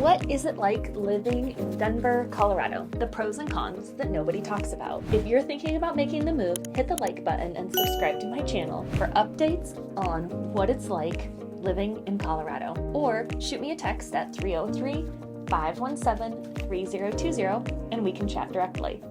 What is it like living in Denver, Colorado? The pros and cons that nobody talks about. If you're thinking about making the move, hit the like button and subscribe to my channel for updates on what it's like living in Colorado. Or shoot me a text at 303-517-3020 and we can chat directly.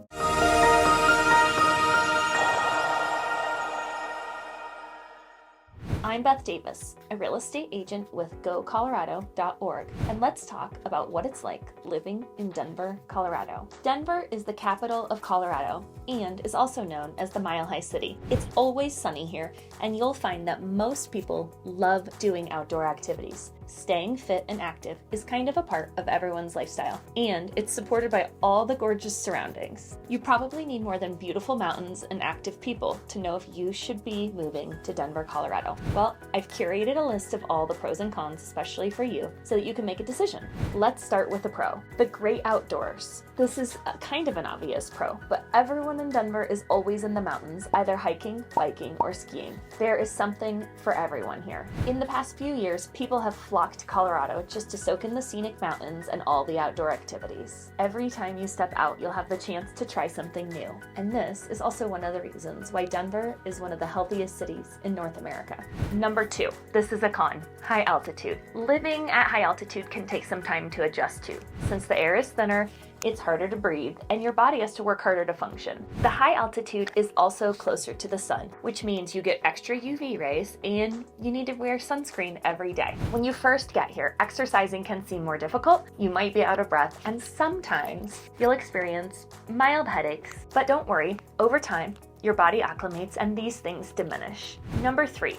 I'm Beth Davis, a real estate agent with GoColorado.org, and let's talk about what it's like living in Denver, Colorado. Denver is the capital of Colorado and is also known as the Mile High City. It's always sunny here, and you'll find that most people love doing outdoor activities. Staying fit and active is kind of a part of everyone's lifestyle, and it's supported by all the gorgeous surroundings. You probably need more than beautiful mountains and active people to know if you should be moving to Denver, Colorado. Well, I've curated a list of all the pros and cons, especially for you, so that you can make a decision. Let's start with the pro, the great outdoors. This is kind of an obvious pro, but everyone in Denver is always in the mountains, either hiking, biking, or skiing. There is something for everyone here. In the past few years, people have flocked to Colorado just to soak in the scenic mountains and all the outdoor activities. Every time you step out, you'll have the chance to try something new. And this is also one of the reasons why Denver is one of the healthiest cities in North America. Number 2, this is a con, high altitude. Living at high altitude can take some time to adjust to. Since the air is thinner, it's harder to breathe, and your body has to work harder to function. The high altitude is also closer to the sun, which means you get extra UV rays and you need to wear sunscreen every day. When you first get here, exercising can seem more difficult, you might be out of breath, and sometimes you'll experience mild headaches. But don't worry, over time, your body acclimates and these things diminish. Number 3.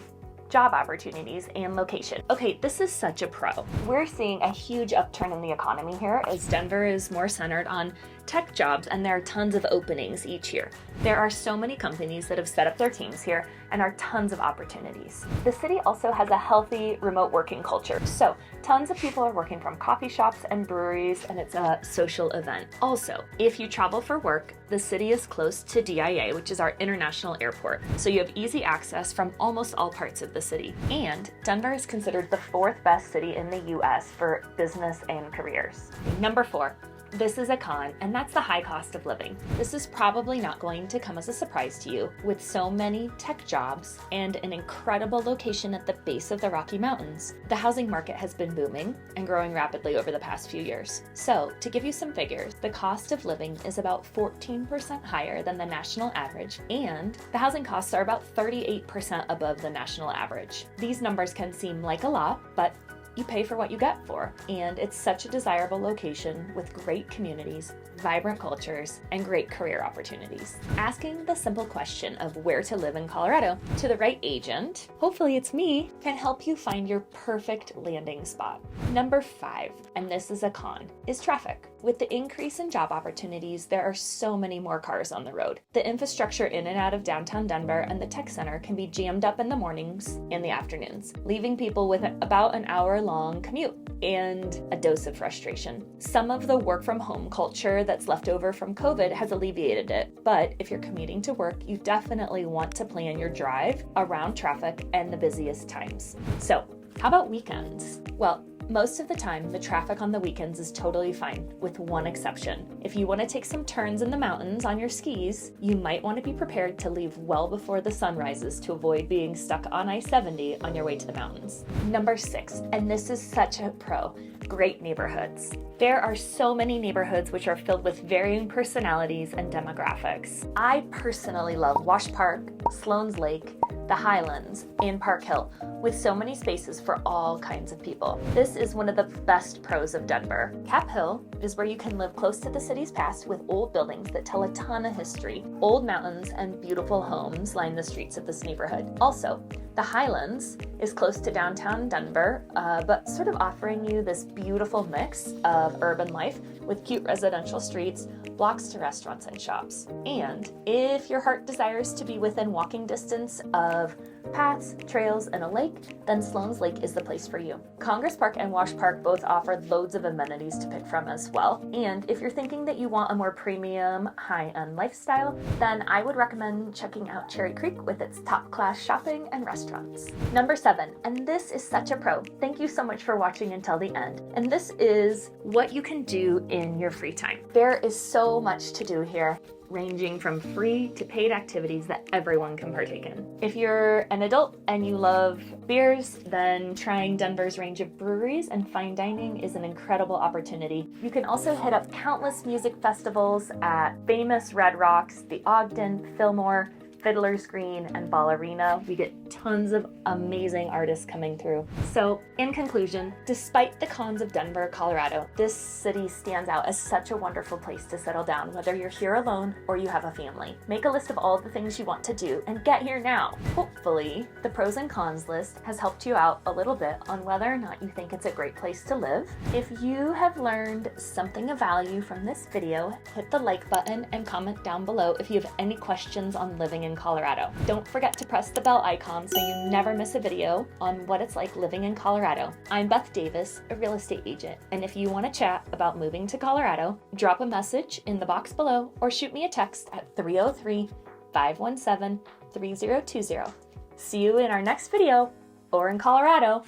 Job opportunities and location. Okay, this is such a pro. We're seeing a huge upturn in the economy here as Denver is more centered on tech jobs, and there are tons of openings each year. There are so many companies that have set up their teams here and are tons of opportunities. The city also has a healthy remote working culture. So tons of people are working from coffee shops and breweries, and it's a social event. Also, if you travel for work, the city is close to DIA, which is our international airport. So you have easy access from almost all parts of the city. And Denver is considered the 4th best city in the US for business and careers. Number 4. This is a con, and that's the high cost of living. This is probably not going to come as a surprise to you with so many tech jobs and an incredible location at the base of the Rocky Mountains. The housing market has been booming and growing rapidly over the past few years. So, to give you some figures, the cost of living is about 14% higher than the national average, and the housing costs are about 38% above the national average. These numbers can seem like a lot, but you pay for what you get for, and it's such a desirable location with great communities, vibrant cultures, and great career opportunities. Asking the simple question of where to live in Colorado to the right agent, hopefully it's me, can help you find your perfect landing spot. Number 5, and this is a con, is traffic. With the increase in job opportunities, there are so many more cars on the road. The infrastructure in and out of downtown Denver and the tech center can be jammed up in the mornings and the afternoons, leaving people with about an hour-long commute and a dose of frustration. Some of the work from home culture that's left over from COVID has alleviated it, but if you're commuting to work, you definitely want to plan your drive around traffic and the busiest times. So, how about weekends? Well, most of the time, the traffic on the weekends is totally fine, with one exception. If you want to take some turns in the mountains on your skis, you might want to be prepared to leave well before the sun rises to avoid being stuck on I-70 on your way to the mountains. Number 6, and this is such a pro, great neighborhoods. There are so many neighborhoods which are filled with varying personalities and demographics. I personally love Wash Park, Sloan's Lake, the Highlands, and Park Hill, with so many spaces for all kinds of people. This is one of the best pros of Denver. Cap Hill is where you can live close to the city's past with old buildings that tell a ton of history. Old mountains and beautiful homes line the streets of this neighborhood. Also, the Highlands is close to downtown Denver, but sort of offering you this beautiful mix of urban life with cute residential streets, blocks to restaurants and shops. And if your heart desires to be within walking distance of paths, trails, and a lake, then Sloan's Lake is the place for you. Congress Park and Wash Park both offer loads of amenities to pick from as well. And if you're thinking that you want a more premium, high-end lifestyle, then I would recommend checking out Cherry Creek with its top-class shopping and restaurants. Number 7, and this is such a pro. Thank you so much for watching until the end. And this is what you can do in your free time. There is so much to do here, ranging from free to paid activities that everyone can partake in. If you're an adult and you love beers, then trying Denver's range of breweries and fine dining is an incredible opportunity. You can also hit up countless music festivals at famous Red Rocks, the Ogden, Fillmore, Fiddler's Green, and Ball Arena. We get tons of amazing artists coming through. So, in conclusion, despite the cons of Denver, Colorado, this city stands out as such a wonderful place to settle down, whether you're here alone or you have a family. Make a list of all the things you want to do and get here now. Hopefully, the pros and cons list has helped you out a little bit on whether or not you think it's a great place to live. If you have learned something of value from this video, hit the like button and comment down below if you have any questions on living in Colorado. Don't forget to press the bell icon so you never miss a video on what it's like living in Colorado. I'm Beth Davis, a real estate agent, and if you want to chat about moving to Colorado, drop a message in the box below or shoot me a text at 303-517-3020. See you in our next video, or in Colorado.